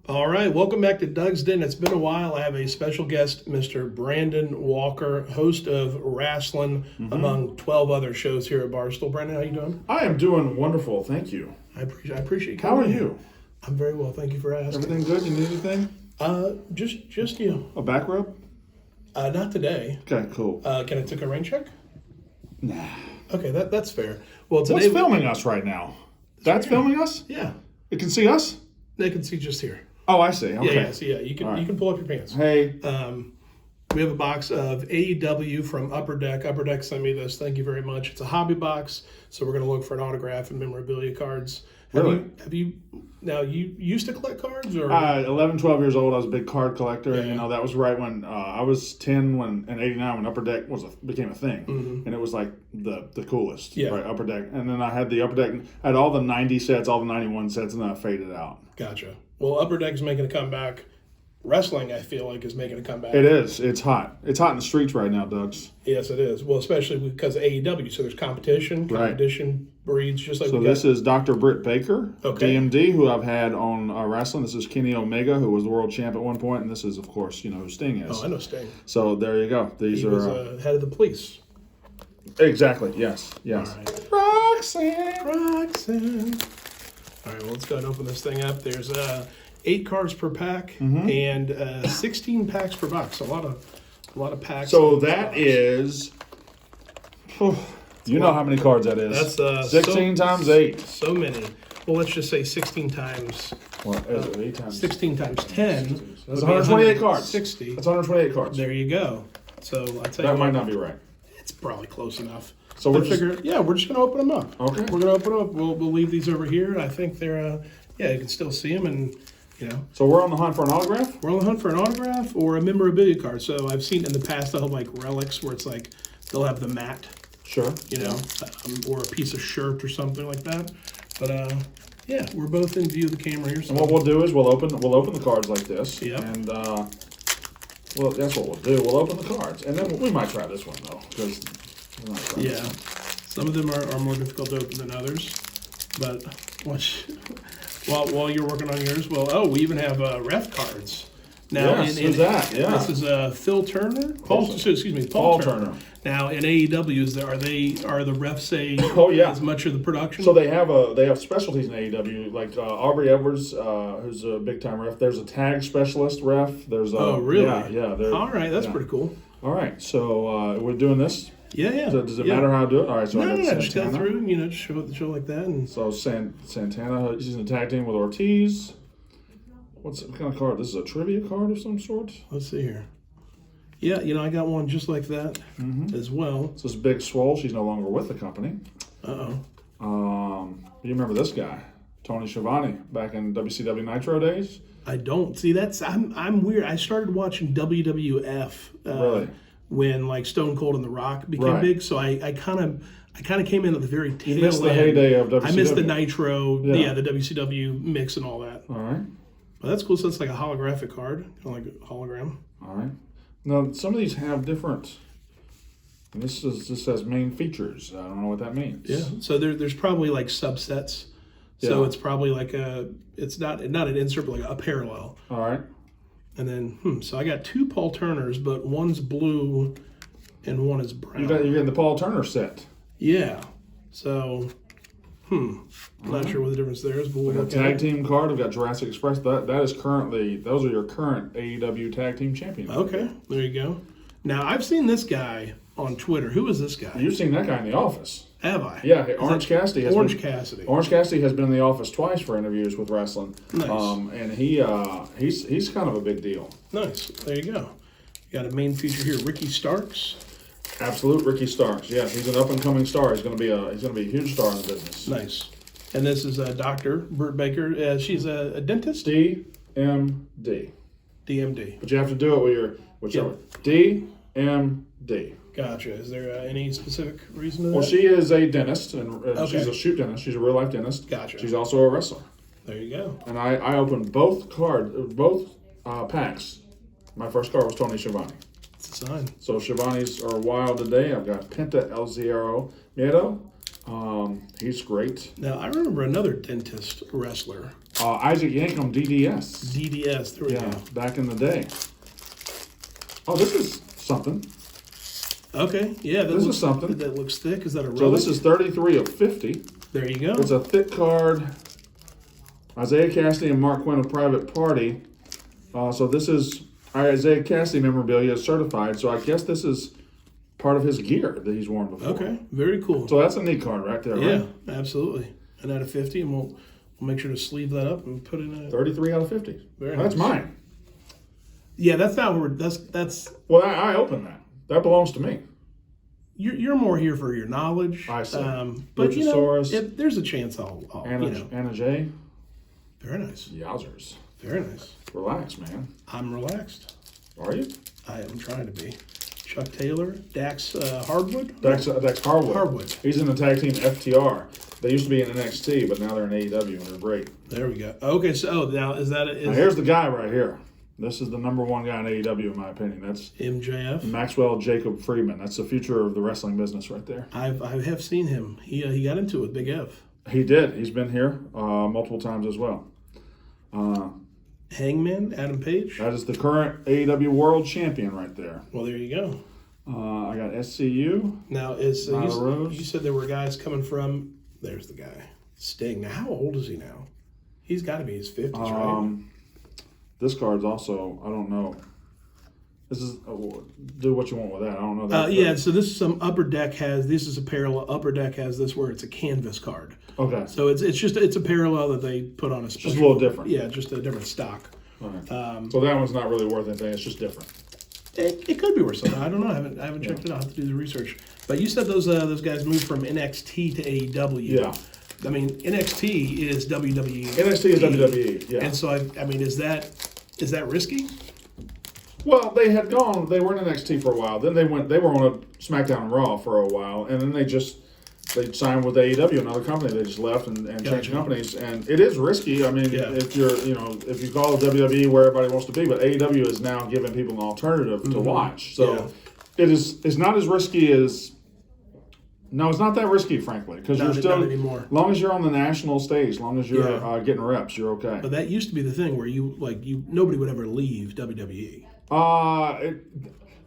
All right, welcome back to Doug's Den. It's been a while. I have a special guest, Mr. Brandon Walker, host of Wrestling, among 12 other shows here at Barstool. Brandon, how you doing? I am doing wonderful, thank you. I appreciate you How coming are in. you? I'm very well, thank you for asking. Everything good? You need anything? Just you. A back rub? Not today. Okay, cool. Can I take a rain check? Nah. Okay, that's fair. Well, today What's filming us right now? That's filming us? Yeah, It can see us? they can see just here. Oh, I see. Okay. Yeah. So you can right. you can pull up your pants. Hey. We have a box of AEW from Upper Deck. Upper Deck sent me this. Thank you very much. It's a hobby box, so we're going to look for an autograph and memorabilia cards. Really? You used to collect cards? Or 11, 12 years old, I was a big card collector. Yeah. And, that was right when I was 10 in 89 when Upper Deck became a thing. Mm-hmm. And it was like the coolest. Yeah. Right, Upper Deck. And then I had the Upper Deck. I had all the 90 sets, all the 91 sets, and then I faded out. Gotcha. Well, Upper Deck is making a comeback. Wrestling, I feel like, is making a comeback. It is. It's hot. It's hot in the streets right now, Doug's. Yes, it is. Well, especially because of AEW. So there's competition. Right. Competition breeds just like So we this got. is Dr. Britt Baker, Okay. DMD, who I've had on wrestling. This is Kenny Omega, who was the world champ at one point, and this is, of course, who Sting is. Oh, I know Sting. So there you go. These He are was head of the police. exactly yes. All right. Roxanne. All right, well, let's go ahead and open this thing up. There's 8 cards per pack Mm-hmm. and 16 packs per box. A lot of packs. So in this that box. is, you know how many cards that is? That's 16 times 8. So many. Well, let's just say 16 times. Well, is it 8 times? 16 times 10. That's 128 cards. 60. That's 128 cards. There you go. So I tell you That might what, not be right. it's probably close enough. So we're just, we're just gonna open them up. Okay. We're gonna open them up. We'll leave these over here. I think they're you can still see them, and so we're on the hunt for an autograph? we're on the hunt for an autograph or a memorabilia card. So I've seen in the past they'll have like relics where it's like they'll have the mat, Sure. or a piece of shirt or something like that. But we're both in view of the camera here. So And what we'll do is we'll open the cards like this. Yep. And well, that's what we'll do. We'll open the cards, and then we might try this one though, because some of them are more difficult to open than others. But while you're working on yours, we even have ref cards. Now, Yes, who's that? Yeah. This is Phil Turner. Paul Turner. Now in AEW, are the refs Oh, yeah. as much of the production? So they have specialties in AEW, like Aubrey Edwards, who's a big time ref. There's a tag specialist ref. There's really? Yeah. All right, that's pretty cool. All right, so we're doing this. Yeah. Does it matter how I do it? All right, so I got Just go Santana. through. Just show like that, and So Santana, he's in a tag team with Ortiz. What kind of card? This is a trivia card of some sort. let's see here. Yeah, I got one just like that as well. So this is Big Swole. She's no longer with the company. You remember this guy, Tony Schiavone, back in WCW Nitro days? I don't see that's. I'm weird. I started watching WWF Really? when like Stone Cold and The Rock became Right. big. So I kind of came in at the very tail You missed the end. heyday of WCW. I missed the Nitro, Yeah. the WCW mix and all that. All right. Well, that's cool. So it's like a holographic card, kind of like a hologram. All right. Now, some of these have different. And this has main features. I don't know what that means. Yeah. So there's probably like subsets. So Yeah. it's probably like it's not an insert, but like a parallel. All right. And then, so I got 2 Paul Turners, but one's blue and one is brown. You're getting the Paul Turner set. Yeah. So, not sure what the difference there is, but we'll We got look a at tag it. team card. We've got Jurassic Express. Those are your current AEW tag team champions. Okay, there you go. Now, I've seen this guy on Twitter. Who is this guy? You've seen that guy in the office. Have I? Yeah, Orange Cassidy has Orange been, Cassidy. Orange Cassidy has been in the office twice for interviews with wrestling. Nice. And he's kind of a big deal. Nice. There you go. You got a main feature here, Ricky Starks. Absolute Ricky Starks. Yeah, he's an up and coming star. He's gonna be a huge star in the business. Nice. And this is Dr. Britt Baker. She's a dentist. DMD. DMD. But you have to do it with your DMD. Gotcha. Is there any specific reason to that? Well, she is a dentist, and Okay. she's a shoot dentist. She's a real life dentist. Gotcha. She's also a wrestler. There you go. And I opened both packs. My first card was Tony Schiavone. It's a sign. So Schiavone's are wild today. I've got Penta El Zero Miedo, He's great. Now, I remember another dentist wrestler. Isaac Yankum, DDS. DDS, there we go. Back in the day. Oh, this is something. Okay, yeah. This is something. That looks thick. Is that a relic? So this is 33 of 50. There you go. It's a thick card. Isaiah Cassidy and Mark Quinn of Private Party. So this is Isaiah Cassidy memorabilia certified. So I guess this is part of his gear that he's worn before. Okay, very cool. So that's a neat card right there, Yeah, right? absolutely. And out of 50, and we'll make sure to sleeve that up and put in a 33 out of 50. Very That's nice. mine. Yeah, that's not where that's. Well, I opened that. That belongs to me. You're more here for your knowledge. I see. But you know, Luchasaurus. there's a chance I'll Anna J. Very nice. Yowzers. Very nice. Relax, man. I'm relaxed. Are you? I am trying to be. Chuck Taylor, Dax Hardwood. Dax Harwood. Hardwood. He's in the tag team FTR. They used to be in NXT, but now they're in AEW, and they're great. There we go. Okay, so now is that Now here's the guy right here. This is the number one guy in AEW, in my opinion. That's MJF? Maxwell Jacob Friedman. That's the future of the wrestling business right there. I have seen him. He got into it with Big F. He did. He's been here multiple times as well. Hangman, Adam Page. That is the current AEW World Champion right there. Well, there you go. I got SCU. Now, you said there were guys coming from, there's the guy, Sting. Now, how old is he now? He's got to be his 50s, right? This card's also, I don't know. This is, do what you want with that. I don't know. That Yeah, so this is some Upper Deck this is a parallel. Upper Deck has this where it's a canvas card. Okay. So it's a parallel that they put on a special. Just a little different. Yeah, just a different stock. Okay. So that one's not really worth anything. It's just different. It could be worth something. I don't know. I haven't checked it out. I'll have to do the research. But you said those guys moved from NXT to AEW. Yeah. I mean, NXT is WWE. NXT is WWE, yeah. And so, I mean, is that risky? Well, they had gone. They were in NXT for a while. Then they were on a SmackDown and Raw for a while, and then they signed with AEW, another company. They just left and changed companies, and it is risky. I mean, if you call it WWE where everybody wants to be, but AEW is now giving people an alternative to watch. So it's not as risky as. No, it's not that risky, frankly, because you're still. Not anymore. As long as you're on the national stage, as long as you're getting reps, you're okay. But that used to be the thing where nobody would ever leave WWE.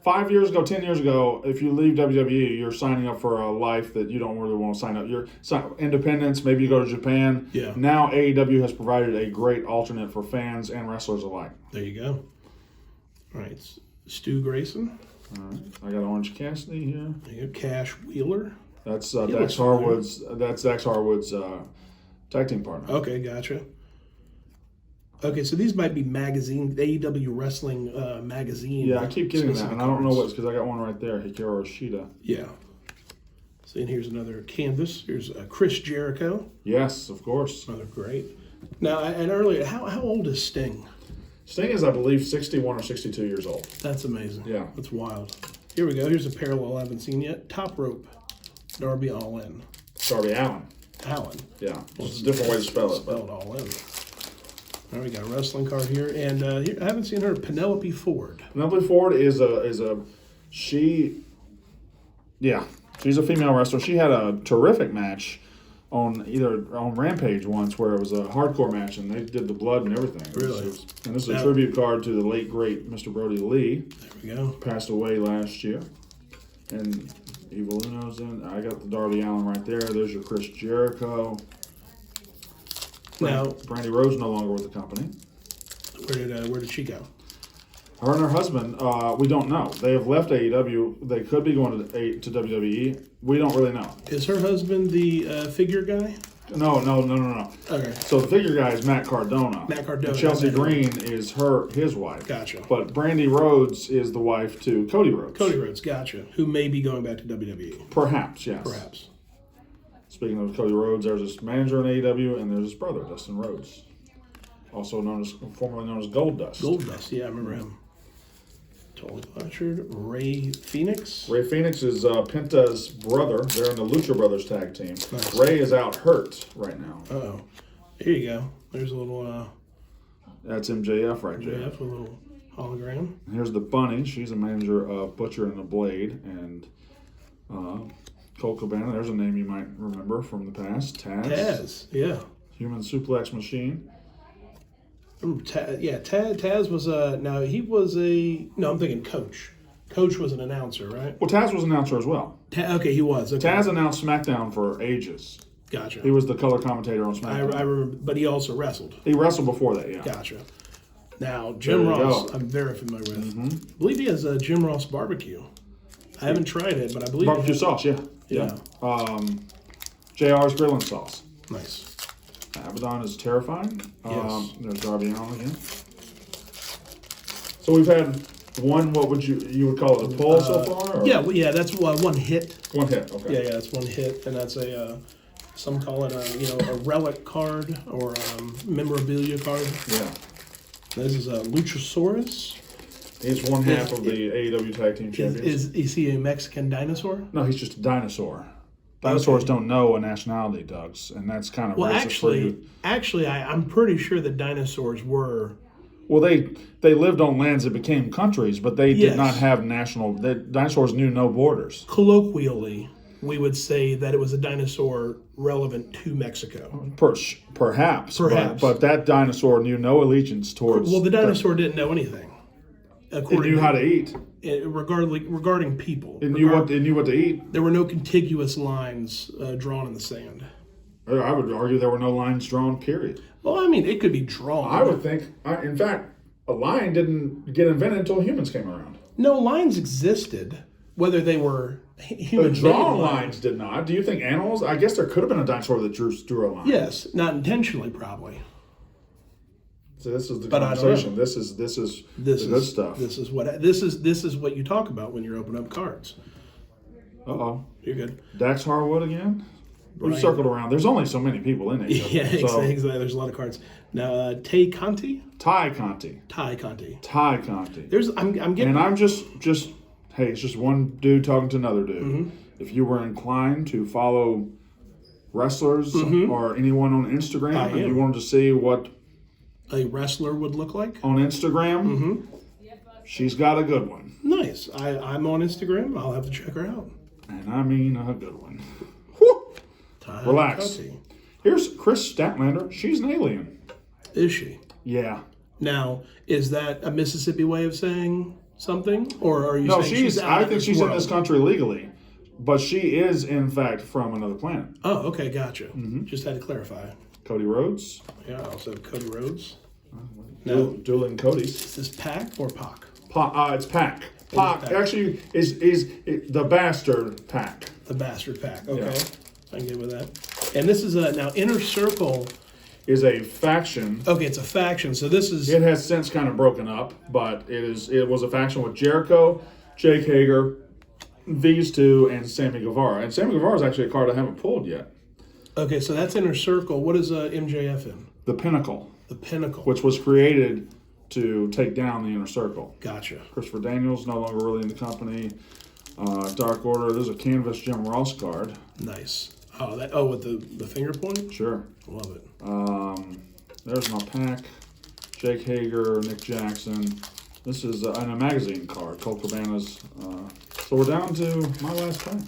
5 years ago, 10 years ago, if you leave WWE, you're signing up for a life that you don't really want to sign up. You're independence. Maybe you go to Japan. Yeah. Now AEW has provided a great alternate for fans and wrestlers alike. There you go. All right, Stu Grayson. All right, I got Orange Cassidy here. There you go. Cash Wheeler. That's Dax Harwood's. That's Dax Harwood's tag team partner. Okay, gotcha. Okay, so these might be magazine, AEW Wrestling magazine. Yeah, I keep getting that, and I don't know what's because I got one right there, Hikaru Shida. Yeah. So and here's another canvas. Here's Chris Jericho. Yes, of course. Another great. Now, and earlier, how old is Sting? Sting is, I believe, 61 or 62 years old. That's amazing. Yeah. That's wild. Here we go. Here's a parallel I haven't seen yet. Top Rope. Darby Allin. Darby Allin. Allen. Yeah. It's a different way to spell it. Spelled all in. All right, we got a wrestling card here. And here, I haven't seen her. Penelope Ford. Penelope Ford she's a female wrestler. She had a terrific match on Rampage once where it was a hardcore match and they did the blood and everything. Really? And this is a tribute card to the late, great Mr. Brody Lee. There we go. Passed away last year. And Evil Uno's in. I got the Darby Allin right there. There's your Chris Jericho. Now, Brandy Rhodes no longer with the company. Where did she go? Her and her husband, we don't know. They have left AEW. They could be going to WWE. We don't really know. Is her husband the figure guy? No. Okay. So the figure guy is Matt Cardona. Matt Cardona. And Chelsea Green is his wife. Gotcha. But Brandy Rhodes is the wife to Cody Rhodes. Cody Rhodes, gotcha. Who may be going back to WWE. Perhaps, yes. Perhaps. Speaking of Cody Rhodes, there's his manager in AEW, and there's his brother, Dustin Rhodes. Formerly known as Goldust. Goldust, yeah, I remember him. Totally butchered. Ray Phoenix. Ray Phoenix is Penta's brother. They're in the Lucha Brothers tag team. Nice. Ray is out hurt right now. Uh-oh. Here you go. There's a little... That's MJF right there. MJF, a little hologram. And here's the Bunny. She's a manager of Butcher and the Blade. And Colt Cabana. There's a name you might remember from the past. Taz, yeah. Human suplex machine. Taz was I'm thinking Coach. Coach was an announcer, right? Well, Taz was an announcer as well. Okay, he was. Okay. Taz announced SmackDown for ages. Gotcha. He was the color commentator on SmackDown. I remember, but he also wrestled. He wrestled before that, yeah. Gotcha. Now, Jim Ross, I'm very familiar with. I believe he has a Jim Ross barbecue. I haven't tried it, but I believe Barbecue sauce, yeah. JR's grilling sauce. Nice. Abaddon is terrifying. Yes. There's Darby Allin again. So we've had one. What would you would call it a pull so far? Or? Yeah, that's one hit. One hit. Okay. Yeah, that's one hit, and that's some call it a relic card or memorabilia card. Yeah. This is a Luchasaurus. He's one half of the AEW Tag Team Champions. Is he a Mexican dinosaur? No, he's just a dinosaur. Dinosaurs don't know a nationality, Doug's, and that's kind of racist for you. Actually, I'm pretty sure that dinosaurs were. Well, they lived on lands that became countries, but they did not have national. Dinosaurs knew no borders. Colloquially, we would say that it was a dinosaur relevant to Mexico. Perhaps. But that dinosaur knew no allegiance towards. Well, the dinosaur didn't know anything. It knew how to eat. Regarding people. It knew what to eat. There were no contiguous lines drawn in the sand. I would argue there were no lines drawn, period. Well, I mean, it could be drawn. I would think, in fact, a line didn't get invented until humans came around. No, lines existed, whether they were human. The drawn lines did not. Do you think animals? I guess there could have been a dinosaur that drew a line. Yes, not intentionally, probably. So this is the conversation. This is the good stuff. This is what you talk about when you're opening up cards. You're good. Dax Harwood again. We've circled around. There's only so many people in it. Yeah, exactly. There's a lot of cards. Now, Ty Conti. There's I'm getting. And I'm just hey, it's just one dude talking to another dude. Mm-hmm. If you were inclined to follow wrestlers or anyone on Instagram, and you wanted to see what a wrestler would look like on Instagram, she's got a good one. Nice. I'm on Instagram. I'll have to check her out. And I mean a good one. Relax. Here's Chris Statlander. She's an alien. Is she? Yeah. Now, is that a Mississippi way of saying something, or are you saying she's out I think she's in this country legally, but she is in fact from another planet. Oh, okay, gotcha. Just had to clarify. Cody Rhodes. Yeah, I also have Cody Rhodes. Dueling Codys. Is this Pac or Pac? It's Pac. Pac actually is the bastard Pac. The bastard Pac. Okay. Yeah. I can get with that. And this is now Inner Circle is a faction. Okay, it's a faction. So this is. It has since kind of broken up, but it was a faction with Jericho, Jake Hager, these two, and Sammy Guevara. And Sammy Guevara is actually a card I haven't pulled yet. Okay, so that's Inner Circle. What is MJF in? The Pinnacle. The Pinnacle. Which was created to take down the Inner Circle. Gotcha. Christopher Daniels no longer really in the company. Dark Order. There's a canvas Jim Ross card. Nice. With the finger point? Sure. Love it. There's my pack. Jake Hager, Nick Jackson. This is in a magazine card. Colt Cabana's. So we're down to my last pack.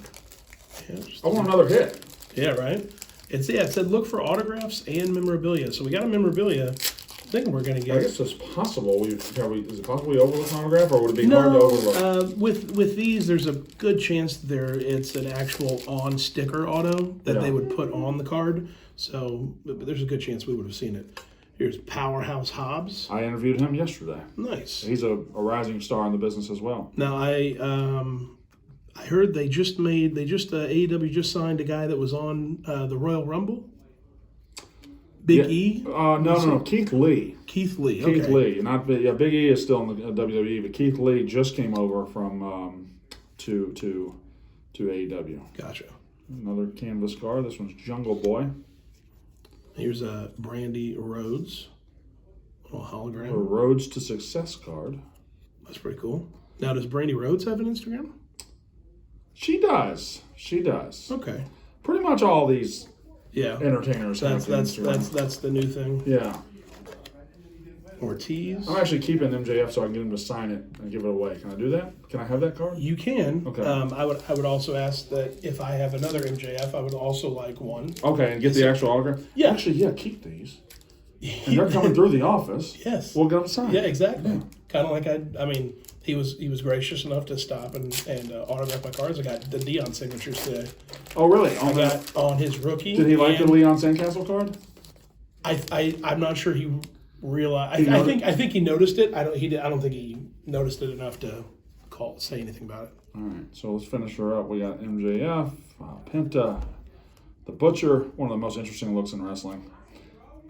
Yeah, I want another hit. Yeah, right? It said look for autographs and memorabilia. So we got a memorabilia. I think we're going to get. I guess it's possible. Is it possible we overlook an autograph, or would it be hard to overlook? With these, there's a good chance it's an actual on sticker auto that they would put on the card. So there's a good chance we would have seen it. Here's Powerhouse Hobbs. I interviewed him yesterday. Nice. He's a rising star in the business as well. Now I heard AEW just signed a guy that was on the Royal Rumble. Big E? No. Keith Lee. Keith Lee. Keith Lee. Big E is still in the WWE, but Keith Lee just came over from to AEW. Gotcha. Another canvas card. This one's Jungle Boy. Here's a Brandy Rhodes. A little hologram. A Rhodes to Success card. That's pretty cool. Now, does Brandy Rhodes have an Instagram? She does. Okay. Pretty much all these. Yeah, entertainers. That's the new thing. Yeah. Ortiz. I'm actually keeping MJF so I can get him to sign it and give it away. Can I do that? Can I have that card? You can. Okay. I would also ask that if I have another MJF, I would also like one. Okay, and get the actual autograph? Yeah. Actually, yeah, keep these. And they're coming through the office. Yes. We'll get them signed. Yeah, exactly. Yeah. Kind of like I mean, he was gracious enough to stop and autograph my cards. I got the Dion signatures today. Oh, really? I got on his rookie. Did he like the Leon Sandcastle card? I'm not sure he realized. I think he noticed it. I don't think he noticed it enough to say anything about it. All right, so let's finish her up. We got MJF, Penta, the Butcher, one of the most interesting looks in wrestling.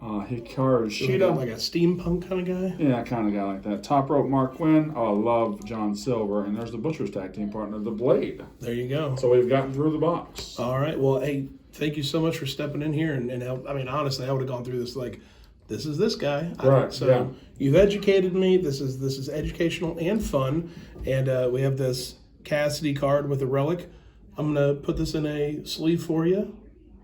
Hikaru Shida. Like a steampunk kind of guy? Yeah, kind of guy like that. Top Rope Mark Quinn. Oh, I love John Silver. And there's the Butcher's tag team partner, The Blade. There you go. So we've gotten through the box. All right. Well, hey, thank you so much for stepping in here and help. I mean, honestly, I would have gone through this like, this is this guy. Right. So you've educated me. This is educational and fun. And we have this Cassidy card with a relic. I'm going to put this in a sleeve for you.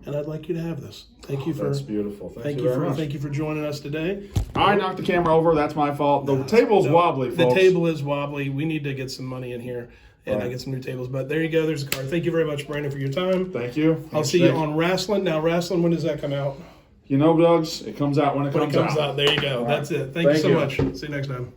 And I'd like you to have this. Thank you for. That's beautiful. Thank you very much. Thank you for joining us today. I knocked the camera over. That's my fault. The table's wobbly, folks. The table is wobbly. We need to get some money in here and get some new tables. But there you go. There's a card. Thank you very much, Brandon, for your time. Thank you. I'll see you on Wrestling. Now, Wrestling, when does that come out? You know, Doug's, it comes out when it comes out. There you go. That's it. Thank you so much. See you next time.